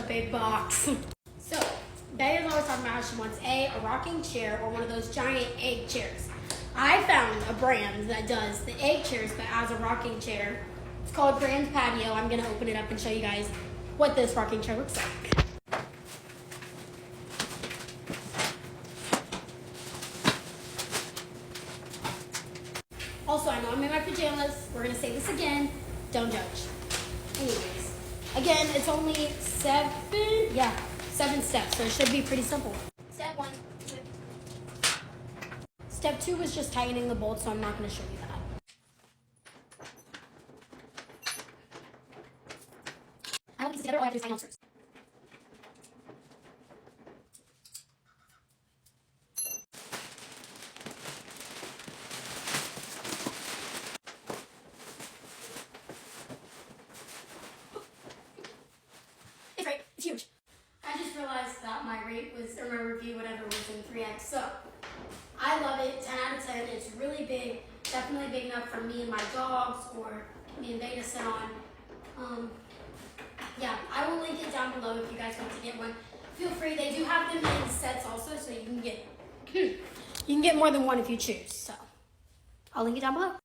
big box. So, Betty is always talking about how she wants a rocking chair or one of those giant egg chairs. I found a brand that does the egg chairs but as a rocking chair. It's called Patio. I'm going to open it up and show you guys what this rocking chair looks like. Also, I know I'm in my pajamas. We're going to say this again. Don't judge. Anyways, again, it's only 7 steps, so it should be pretty simple. Step 1. Step 2 was just tightening the bolts, so I'm not going to show you that. I don't piece together, all I have to do is tighten on screws. It's great. It's huge. I just realized that my review, whatever, was in 3x. So, I love it. 10 out of 10. It's really big. Definitely big enough for me and my dogs or me and Bay to sit on. Yeah, I will link it down below if you guys want to get one. Feel free. They do have them in sets also, so you can get more than one if you choose. So, I'll link it down below.